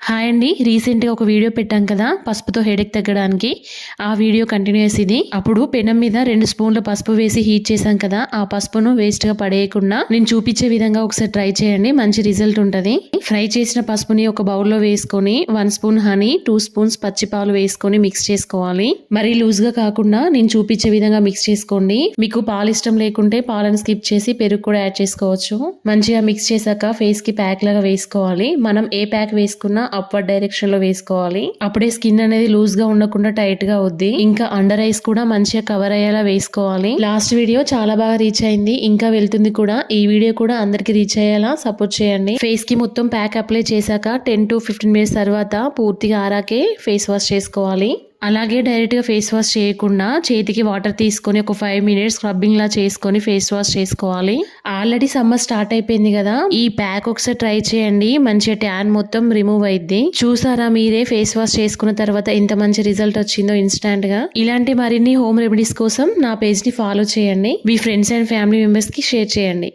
Hi అండి, రీసెంట్గా ఒక వీడియో పెట్టాం కదా పసుపుతో హెడేక్ తగ్గడానికి. ఆ వీడియో కంటిన్యూస్ ఇది. అప్పుడు పెనం మీద 2 స్పూన్ల పసుపు వేసి హీట్ చేశాం కదా, ఆ పసుపును వేస్ట్ గా పడేయకుండా నేను చూపించే విధంగా ఒకసారి ట్రై చేయండి, మంచి రిజల్ట్ ఉంటుంది. ఫ్రై చేసిన పసుపుని ఒక బౌల్లో వేసుకొని 1 స్పూన్ హనీ, 2 స్పూన్స్ పచ్చి పాలు వేసుకొని మిక్స్ చేసుకోవాలి. మరీ లూజ్ గా కాకుండా నేను చూపించే విధంగా మిక్స్ చేసుకోండి. మీకు పాలు ఇష్టం లేకుంటే పాలను స్కిప్ చేసి పెరుగు కూడా యాడ్ చేసుకోవచ్చు. మంచిగా మిక్స్ చేశాక ఫేస్ కి ప్యాక్ లాగా వేసుకోవాలి. మనం ఏ ప్యాక్ వేసుకున్నా అప్వర్డ్ డైరెక్షన్ లో వేసుకోవాలి. అప్పుడే స్కిన్ అనేది లూజ్ గా ఉండకుండా టైట్ గా అవుద్ది. ఇంకా అండర్ ఐస్ కూడా మంచిగా కవర్ అయ్యేలా వేసుకోవాలి. లాస్ట్ వీడియో చాలా బాగా రీచ్ అయింది, ఇంకా వెళ్తుంది కూడా. ఈ వీడియో కూడా అందరికి రీచ్ అయ్యేలా సపోర్ట్ చేయండి. ఫేస్ కి మొత్తం ప్యాక్ అప్లై చేశాక 10 to 15 మినిట్స్ తర్వాత పూర్తిగా ఆరాకే ఫేస్ వాష్ చేసుకోవాలి. అలాగే డైరెక్ట్ గా ఫేస్ వాష్ చేయకుండా చేతికి వాటర్ తీసుకొని ఒక 5 మినిట్స్ స్క్రబ్బింగ్ లా చేసుకొని ఫేస్ వాష్ చేసుకోవాలి. ఆల్రెడీ సమ్మర్ స్టార్ట్ అయిపోయింది కదా, ఈ ప్యాక్ ఒకసారి ట్రై చేయండి, మంచిగా ట్యాన్ మొత్తం రిమూవ్ అయింది. చూసారా మీరే ఫేస్ వాష్ చేసుకున్న తర్వాత ఎంత మంచి రిజల్ట్ వచ్చిందో ఇన్స్టాంట్ గా. ఇలాంటి మరిన్ని హోమ్ రెమెడీస్ కోసం నా పేజ్ ని ఫాలో చేయండి. మీ ఫ్రెండ్స్ అండ్ ఫ్యామిలీ మెంబర్స్ కి షేర్ చేయండి.